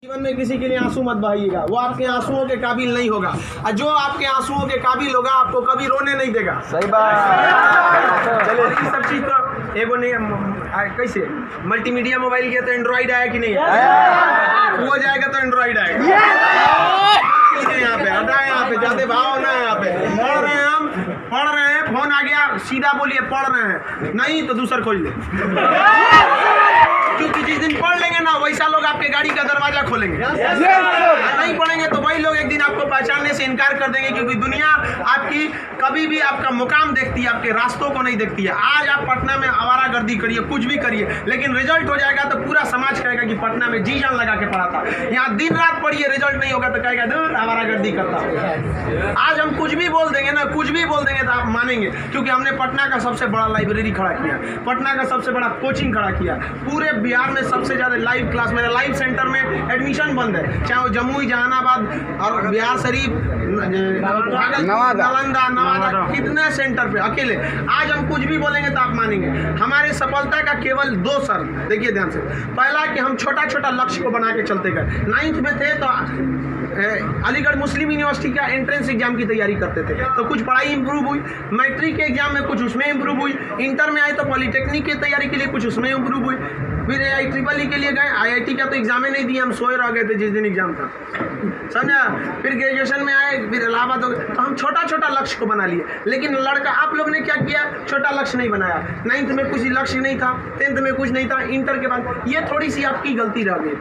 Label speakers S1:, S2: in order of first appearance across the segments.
S1: जीवन में किसी के लिए आंसू मत बहाइएगा, वो आपके आंसुओं के काबिल नहीं होगा, और जो आपके आंसुओं के काबिल होगा आपको कभी रोने नहीं देगा।
S2: सही बात।
S1: चलिए ये सब चीज तो एगो ने कैसे मल्टीमीडिया मोबाइल किया तो एंड्रॉइड आया कि नहीं आया? वो जाएगा तो एंड्रॉइड आएगा। यहाँ पे हटा, यहाँ पे जाते भाव ना, यहाँ पे पढ़ रहे हैं, हम पढ़ रहे हैं, फोन आ गया सीधा बोलिए पढ़ रहे हैं, नहीं तो दूसरा खोल ले, क्योंकि जिस दिन पढ़ लेंगे ना वैसा लोग आपके गाड़ी का दरवाजा खोलेंगे। नहीं पढ़ेंगे तो वही लोग एक दिन आपको पहचानने से इनकार कर देंगे, क्योंकि दुनिया आपकी कभी भी आपका मुकाम देखती है, आपके रास्तों को नहीं देखती है। आज आप पटना में आवारागर्दी करिए, कुछ भी करिए, लेकिन रिजल्ट हो जाएगा तो पूरा समाज कहेगा कि पटना में जी जान लगा के पढ़ा था। यहाँ दिन रात पढ़िए, रिजल्ट नहीं होगा तो कहेगा दूर आवारागर्दी करता। आज हम कुछ भी बोल देंगे ना, कुछ भी बोल देंगे तो आप मानेंगे, क्योंकि हमने पटना का सबसे बड़ा लाइब्रेरी खड़ा किया, पटना का सबसे बड़ा कोचिंग खड़ा किया, पूरे बिहार में सबसे ज्यादा लाइव क्लास, मेरा लाइव सेंटर में एडमिशन बंद है, चाहे वो जमुई, जहानाबाद और बिहार शरीफ, नालंदा, नवादा, कितने सेंटर पे अकेले। आज हम कुछ भी बोलेंगे तो आप मानेंगे। हमारे सफलता का केवल 2 शर्त, देखिए ध्यान से। पहला कि हम छोटा छोटा लक्ष्य को बना के चलते गए। 9th में थे तो अलीगढ़ मुस्लिम यूनिवर्सिटी का एंट्रेंस एग्जाम की तैयारी करते थे, तो कुछ पढ़ाई इंप्रूव हुई, मैट्रिक के एग्जाम में कुछ उसमें इंप्रूव हुई, इंटर में आए तो पॉलिटेक्निक की तैयारी के लिए कुछ उसमें इंप्रूव हुई, फिर IEEE के लिए गए, IIT का तो एग्जाम ही नहीं दिया, हम सोए रह गए थे जिस दिन एग्जाम था, समझा। फिर ग्रेजुएशन में आए, फिर इलाहाबाद हो गए, तो हम छोटा छोटा लक्ष्य को बना लिए। लेकिन लड़का आप लोग ने क्या किया, छोटा लक्ष्य नहीं बनाया। 9th में कुछ लक्ष्य नहीं था, 10th में कुछ नहीं था, इंटर के बाद ये थोड़ी सी आपकी गलती रह गई।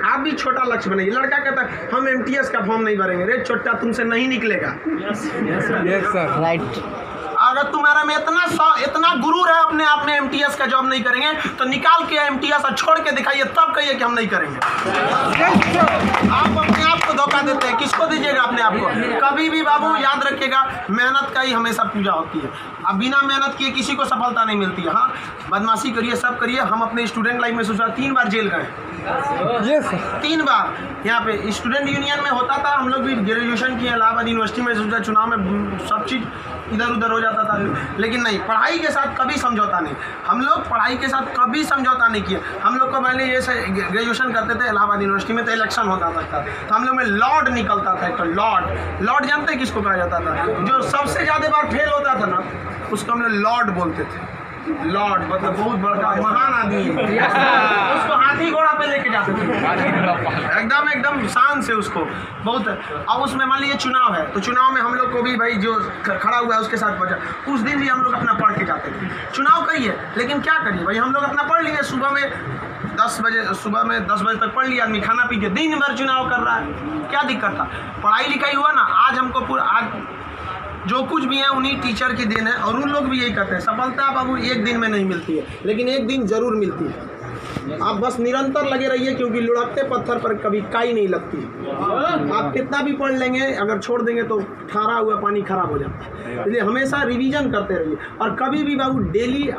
S1: आप भी छोटा लक्ष्य बनाइए। लड़का कहता है हम MTS का फॉर्म नहीं भरेंगे, रे छोटा तुमसे नहीं निकलेगा।
S2: राइट।
S1: अगर तुम्हारा में इतना गुरूर है अपने आप में MTS का जॉब नहीं करेंगे तो निकाल के MTS और छोड़ के दिखाइए, तब कहिए कि हम नहीं करेंगे। आप अपने आप को धोखा देते हैं, किसको दीजिएगा अपने आप को? कभी भी बाबू याद रखिएगा, मेहनत का ही हमेशा पूजा होती है। अब बिना मेहनत किए किसी को सफलता नहीं मिलती है। हाँ, बदमाशी करिए, सब करिए। हम अपने स्टूडेंट लाइफ में सोचा 3 बार जेल गए, 3 बार। यहाँ पे स्टूडेंट यूनियन में होता था, हम लोग भी ग्रेजुएशन किए इलाहाबाद यूनिवर्सिटी में, सोचा चुनाव में सब चीज़ इधर उधर हो जाता था, लेकिन नहीं, पढ़ाई के साथ कभी समझौता नहीं। हम लोग पढ़ाई के साथ कभी समझौता नहीं किए। हम लोग को पहले ये ग्रेजुएशन करते थे इलाहाबाद यूनिवर्सिटी में, तो इलेक्शन होता था, तो हम लोग में लॉर्ड निकलता था। तो लॉर्ड जानते हैं किसको कहा जाता था? जो सबसे ज़्यादा बार फेल होता था ना, उसको हम लोग लॉर्ड बोलते थे। लॉर्ड मतलब बहुत बड़ा महान आदमी है। उसको हाथी घोड़ा पे लेके जाते थे, एकदम शान से उसको बहुत। अब उसमें मान लीजिए चुनाव है, तो चुनाव में हम लोग को भी भाई जो खड़ा हुआ है उसके साथ बचा, उस दिन भी हम लोग अपना पढ़ के जाते थे। चुनाव कही है, लेकिन क्या करिए भाई, हम लोग अपना पढ़ लिए। सुबह में 10 बजे तक पढ़ लिया आदमी, खाना पी के दिन भर चुनाव कर रहा है, क्या दिक्कत था? पढ़ाई लिखाई हुआ ना। आज हमको आज जो कुछ भी है उन्हीं टीचर की देन है, और उन लोग भी यही कहते हैं सफलता बाबू एक दिन में नहीं मिलती है, लेकिन एक दिन जरूर मिलती है। आप बस निरंतर लगे रहिए, क्योंकि लुढ़कते पत्थर पर कभी काई नहीं लगती। आप कितना भी पढ़ लेंगे, अगर छोड़ देंगे तो ठहरा हुआ पानी खराब हो जाता है। इसलिए हमेशा रिवीजन करते रहिए, और कभी भी बाबू डेली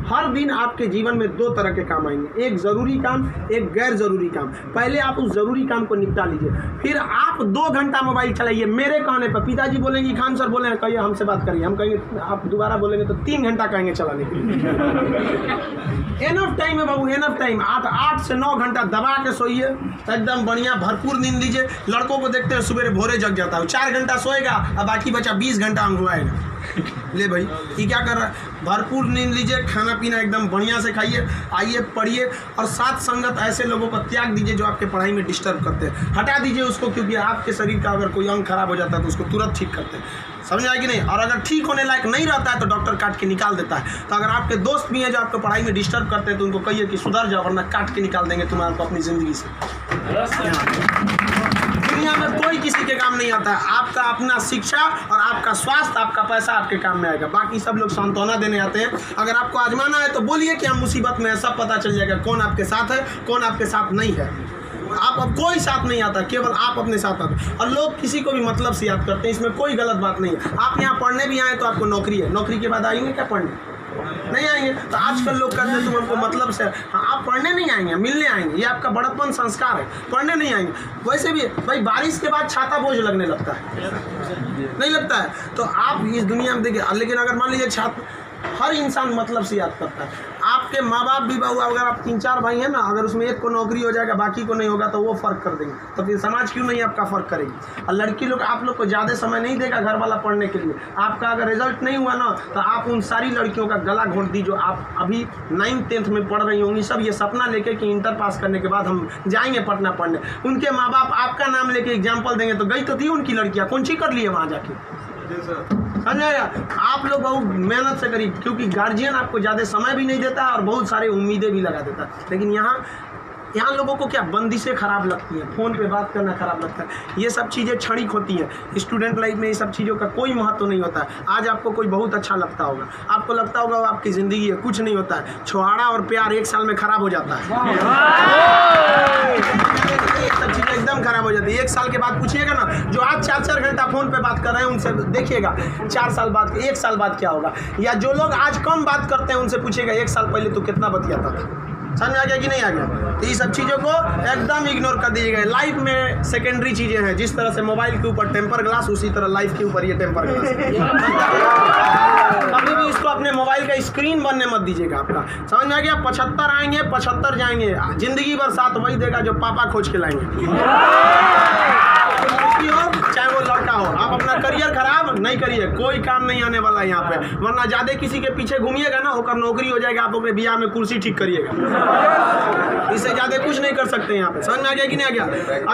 S1: हर दिन आपके जीवन में 2 तरह के काम आएंगे, एक ज़रूरी काम, एक गैर ज़रूरी काम। पहले आप उस ज़रूरी काम को निपटा लीजिए, फिर आप 2 घंटा मोबाइल चलाइए। मेरे कहने पर पिताजी बोलेंगे खान सर बोले कहिए हमसे बात करिए, हम कहेंगे आप दोबारा बोलेंगे तो 3 घंटा कहेंगे चलाने के लिए। एनफ टाइम है बाबू, एनफ टाइम। आप 8 से 9 घंटा दबा के सोइए, एकदम बढ़िया भरपूर नींद लीजिए। लड़कों को देखते हैं सुबह भोरे जग जाता है, 4 घंटा सोएगा और बाकी बचा 20 घंटा अंगुआएगा। ले भाई ये क्या कर रहा है? भरपूर नींद लीजिए, खाना पीना एकदम बढ़िया से खाइए, आइए पढ़िए, और साथ संगत ऐसे लोगों को त्याग दीजिए जो आपके पढ़ाई में डिस्टर्ब करते हैं। हटा दीजिए उसको, क्योंकि आपके शरीर का अगर कोई अंग खराब हो जाता है तो उसको तुरंत ठीक करते हैं, समझ आए कि नहीं? और अगर ठीक होने लायक नहीं रहता है तो डॉक्टर काट के निकाल देता है। तो अगर आपके दोस्त भी हैं जो आपको पढ़ाई में डिस्टर्ब करते हैं तो उनको कहिए कि सुधर जाओ, वरना काट के निकाल देंगे तुम्हारे को अपनी ज़िंदगी से। दुनिया में कोई किसी के काम नहीं आता है। आपका अपना शिक्षा और आपका स्वास्थ्य, आपका पैसा आपके काम में आएगा। बाकी सब लोग सांत्वना देने आते हैं। अगर आपको आजमाना है तो बोलिए कि हम मुसीबत में है, सब पता चल जाएगा कौन आपके साथ है, कौन आपके साथ नहीं है। आप अब कोई साथ नहीं आता, केवल आप अपने साथ आते। और लोग किसी को भी मतलब से याद करते हैं, इसमें कोई गलत बात नहीं है। आप यहाँ पढ़ने भी आए तो आपको नौकरी है, नौकरी के बाद आएंगे क्या पढ़ने? नहीं आएंगे। तो आजकल लोग कहते हैं तुम हमको मतलब से, हाँ आप पढ़ने नहीं आएंगे, मिलने आएंगे। ये आपका बड़प्पन संस्कार है, पढ़ने नहीं आएंगे। वैसे भी भाई बारिश के बाद छाता बोझ लगने लगता है, नहीं लगता है? तो आप इस दुनिया में देखिए, लेकिन अगर मान लीजिए छात्र, हर इंसान मतलब से याद करता है। आप आपके माँ बाप भी बहू, अगर आप 3-4 भाई हैं ना, अगर उसमें एक को नौकरी हो जाएगा बाकी को नहीं होगा तो वो फ़र्क कर देंगे, तो फिर समाज क्यों नहीं आपका फ़र्क करेगी। और लड़की लोग आप लोग को ज़्यादा समय नहीं देगा घर वाला पढ़ने के लिए। आपका अगर रिजल्ट नहीं हुआ ना तो आप उन सारी लड़कियों का गला घोट दी जो आप अभी 9th-10th में पढ़ रही होंगी, सब ये सपना लेके कि इंटर पास करने के बाद हम जाएंगे पटना पढ़ने। उनके माँ बाप आपका नाम लेके एग्जाम्पल देंगे तो गई तो थी उनकी लड़कियाँ, कौन सी कर लिए वहाँ जाके। समझाया, आप लोग बहुत मेहनत से करिए, क्योंकि गार्जियन आपको ज़्यादा समय भी नहीं देता और बहुत सारे उम्मीदें भी लगा देता है। लेकिन यहाँ लोगों को क्या बंदिशें खराब लगती हैं, फ़ोन पे बात करना खराब लगता है, ये सब चीज़ें क्षणिक होती हैं। स्टूडेंट लाइफ में ये सब चीज़ों का कोई महत्व नहीं होता है। आज आपको कोई बहुत अच्छा लगता होगा, आपको लगता होगा वो आपकी ज़िंदगी है, कुछ नहीं होता है। छुहाड़ा और प्यार 1 साल में खराब हो जाता है, सब चीज़ें एकदम खराब हो जाती है। 1 साल के बाद पूछिएगा ना, जो आज 4-4 घंटा फ़ोन पे बात कर रहे हैं उनसे देखिएगा 4 साल बाद, 1 साल बाद क्या होगा। या जो लोग आज कम बात करते हैं उनसे पूछिएगा 1 साल पहले तो कितना बतियाता था। समझ आ गया कि नहीं आ गया। तो ये सब चीज़ों को एकदम इग्नोर कर दीजिएगा। लाइफ में सेकेंडरी चीज़ें हैं, जिस तरह से मोबाइल के ऊपर टेम्पर ग्लास, उसी तरह लाइफ के ऊपर ये टेम्पर ग्लास। कभी भी इसको अपने मोबाइल का स्क्रीन बनने मत दीजिएगा आपका। समझ में आ गया। 75 आएंगे 75 जाएंगे, जिंदगी भर साथ वही देगा जो पापा खोज के लाएंगे। चाहे वो लड़का हो, आप अपना करियर खराब नहीं करिए, कोई काम नहीं आने वाला है यहाँ पे। वरना ज्यादा किसी के पीछे घूमिएगा ना, होकर नौकरी हो जाएगा, आप अपने बियाह में कुर्सी ठीक करिएगा, इससे ज्यादा कुछ नहीं कर सकते यहाँ पे। समझ में आ गया कि नहीं आ गया।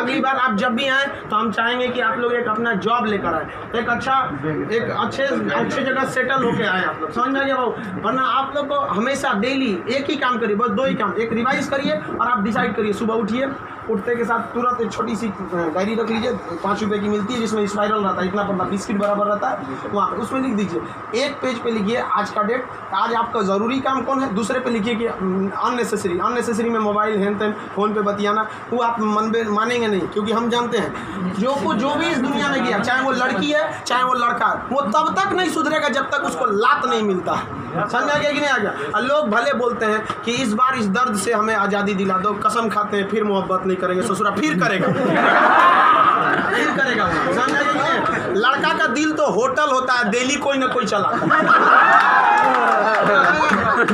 S1: अगली बार आप जब भी आए तो हम चाहेंगे कि आप लोग एक अपना जॉब लेकर आए, एक अच्छे जगह सेटल होके आए आप लोग। समझ में आ गया भाव। वरना आप लोग को हमेशा डेली एक ही काम करिए, बस 2 ही काम। एक रिवाइज करिए और आप डिसाइड करिए, सुबह उठिए, उठते के साथ तुरंत एक छोटी सी डायरी रख लीजिए, 5 रुपए की मिलती है, जिसमें स्पाइरल रहता है, इतना पतला बिस्किट बराबर रहता है, वहाँ उसमें लिख दीजिए। एक पेज पे लिखिए आज का डेट, आज आपका ज़रूरी काम कौन है। दूसरे पे लिखिए कि अननेसेसरी में मोबाइल हैन तैन फ़ोन पे बतियाना, वो आप मानेंगे नहीं, क्योंकि हम जानते हैं जो भी इस दुनिया में गया, चाहे वो लड़की है चाहे वो लड़का है, वो तब तक नहीं सुधरेगा जब तक उसको लात नहीं मिलता है। समझ आ गया कि नहीं आ गया। लोग भले बोलते हैं कि इस बार इस दर्द से हमें आज़ादी दिला दो, कसम खाते हैं फिर मोहब्बत नहीं करेंगे, ससुरा फिर करेगा फिर करेगा। समझ आ गया कि नहीं। लड़का का दिल तो होटल होता है, दिल्ली कोई ना कोई चलाता है।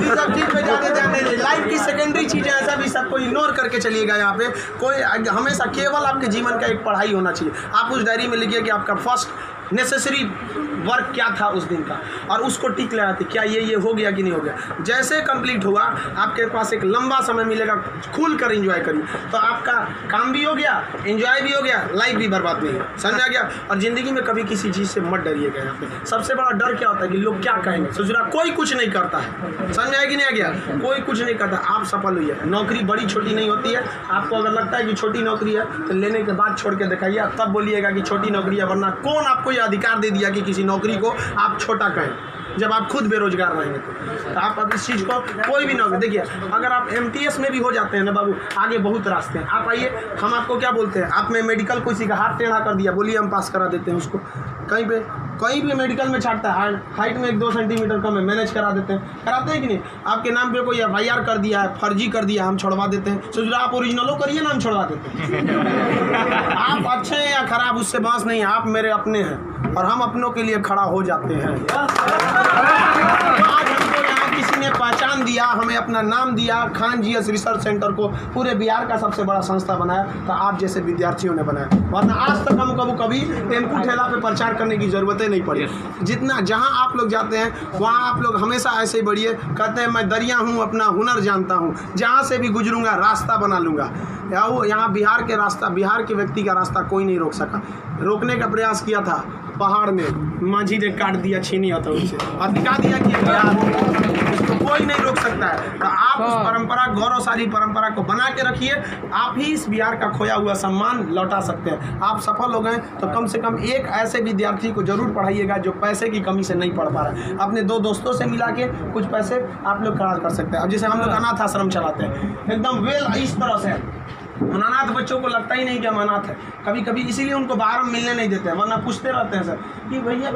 S1: सब चीज़ पे ज़्यादा ध्यान दीजिए। लाइफ की सेकेंडरी चीज़ें ऐसा भी सबको इग्नोर करके चलिएगा। यहाँ पे कोई हमेशा केवल आपके जीवन का एक पढ़ाई होना चाहिए। आप उस डायरी में लिखिए कि आपका फर्स्ट नेसेसरी वर्क क्या था उस दिन का, और उसको टिक लगाते क्या ये हो गया कि नहीं हो गया। जैसे कंप्लीट हुआ आपके पास एक लंबा समय मिलेगा, खुल कर एंजॉय करिए, तो आपका काम भी हो गया, एंजॉय भी हो गया, लाइफ भी बर्बाद नहीं है। समझ आ गया। और ज़िंदगी में कभी किसी चीज़ से मत डरिएगा। यहाँ पे सबसे बड़ा डर क्या होता है कि लोग क्या कहेंगे। ससुरा कोई कुछ नहीं करता है, समझ आया कि नहीं आ गया। कोई कुछ नहीं करता, आप सफल हुई है। नौकरी बड़ी छोटी नहीं होती है। आपको अगर लगता है कि छोटी नौकरी है तो लेने के बाद छोड़ के दिखाइए, तब बोलिएगा कि छोटी नौकरी है। वरना कौन आपको ये अधिकार दे दिया कि किसी नौकरी को आप छोटा कहें, जब आप खुद बेरोजगार रहेंगे तो आप अब इस चीज़ को कोई भी नौकरी देखिए। अगर आप MTS में भी हो जाते हैं ना बाबू, आगे बहुत रास्ते हैं। आप आइए, हम आपको क्या बोलते हैं, आप में मेडिकल किसी का हाथ टेढ़ा कर दिया, बोलिए हम पास करा देते हैं उसको। कहीं भी मेडिकल में छाटता है, हाइट में 1-2 सेंटीमीटर कम है, मैनेज करा देते हैं। कराते हैं कि नहीं। आपके नाम पे कोई FIR कर दिया है, फर्जी कर दिया, हम छोड़वा देते हैं। सोच रहे आप ओरिजिनलो करिए ना, हम छोड़वा देते हैं। आप अच्छे हैं या खराब उससे बात नहीं है, आप मेरे अपने हैं और हम अपनों के लिए खड़ा हो जाते हैं। आज हमको यहाँ किसी ने पहचान दिया, हमें अपना नाम दिया, खान GS रिसर्च सेंटर को पूरे बिहार का सबसे बड़ा संस्था बनाया, तो आप जैसे विद्यार्थियों ने बनाया। वरना आज तक हम कभी टेम्पू ठेला पे प्रचार करने की ज़रूरत नहीं पड़ी। जितना जहाँ आप लोग जाते हैं वहाँ आप लोग हमेशा ऐसे ही बढ़िए। कहते हैं मैं दरिया हूँ, अपना हुनर जानता हूँ, जहाँ से भी गुजरूंगा रास्ता बना लूँगा। यहाँ बिहार के व्यक्ति का रास्ता कोई नहीं रोक सका। रोकने का प्रयास किया था पहाड़ में, माझी ने काट दिया छीनी होता उनसे और दिखा दिया कि बिहार इसको कोई नहीं रोक सकता है। तो आप उस परंपरा, गौरवशाली परंपरा को बना के रखिए। आप ही इस बिहार का खोया हुआ सम्मान लौटा सकते हैं। आप सफल हो गए तो कम से कम एक ऐसे विद्यार्थी को जरूर पढ़ाइएगा जो पैसे की कमी से नहीं पढ़ पा रहा है। अपने 2 दोस्तों से मिला के कुछ पैसे आप लोग खर्च कर सकते हैं। अब जैसे हम लोग अनाथ आश्रम चलाते हैं, एकदम इस तरह से अनाथ बच्चों को लगता ही नहीं कि हम अनाथ है। कभी कभी इसीलिए उनको बाहर हम मिलने नहीं देते हैं, वरना पूछते रहते हैं सर कि भैया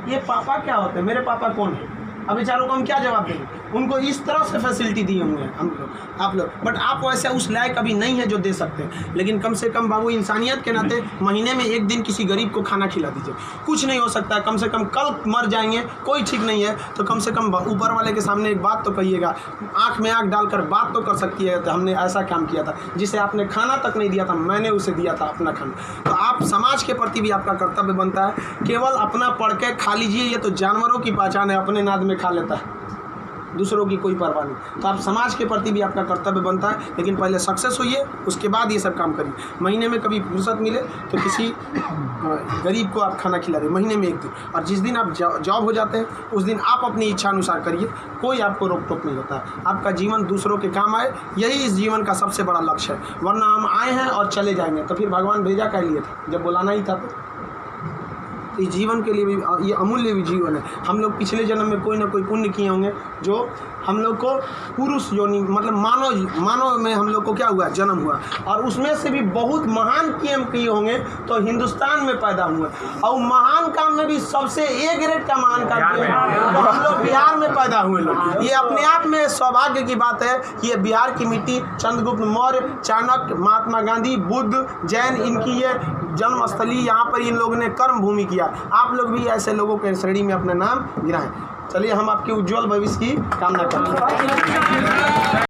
S1: ये पापा क्या होते हैं, मेरे पापा कौन है। अब बेचारों को हम क्या जवाब देंगे। उनको इस तरह से फैसिलिटी दिए हुए हैं हम लोग, आप लोग। बट आप वैसे उस लायक अभी नहीं है जो दे सकते हैं। लेकिन कम से कम बाबू इंसानियत के नाते महीने में एक दिन किसी गरीब को खाना खिला दीजिए। कुछ नहीं हो सकता है, कम से कम कल मर जाएंगे, कोई ठीक नहीं है, तो कम से कम ऊपर वाले के सामने एक बात तो कहिएगा, आँख में आँख डालकर बात तो कर सकती है, तो हमने ऐसा काम किया था जिसे आपने खाना तक नहीं दिया था, मैंने उसे दिया था अपना खाना। तो आप समाज के प्रति भी आपका कर्तव्य बनता है। केवल अपना पढ़ के खा लीजिए, ये तो जानवरों की पहचान है, अपने नाद में खा लेता है, दूसरों की कोई परवाह नहीं। तो आप समाज के प्रति भी आपका कर्तव्य बनता है, लेकिन पहले सक्सेस होइए, उसके बाद ये सब काम करिए। महीने में कभी फुर्सत मिले तो किसी गरीब को आप खाना खिला दें, महीने में एक दिन। और जिस दिन आप जॉब हो जाते हैं उस दिन आप अपनी इच्छा अनुसार करिए, कोई आपको रोक टोक नहीं होता है। आपका जीवन दूसरों के काम आए, यही इस जीवन का सबसे बड़ा लक्ष्य है। वरना हम आए हैं और चले जाएंगे, तो फिर भगवान भेजा क्या लिए था, जब बुलाना ही था। तो इस जीवन के लिए भी ये अमूल्य भी जीवन है। हम लोग पिछले जन्म में कोई ना कोई पुण्य किए होंगे जो हम लोग को पुरुष योनि मतलब मानव में हम लोग को क्या हुआ, जन्म हुआ, और उसमें से भी बहुत महान काम किए होंगे तो हिंदुस्तान में पैदा हुए। और महान काम में भी सबसे ए ग्रेड का महान काम किए तो हम लोग बिहार में पैदा हुए लोग। ये अपने आप में सौभाग्य की बात है। ये बिहार की मिट्टी, चंद्रगुप्त मौर्य, चाणक्य, महात्मा गांधी, बुद्ध, जैन, इनकी ये जन्मस्थली, यहाँ पर इन लोगों ने कर्म भूमि किया। आप लोग भी ऐसे लोगों के श्रेणी में अपना नाम गिराएं। चलिए हम आपके उज्जवल भविष्य की कामना करते हैं।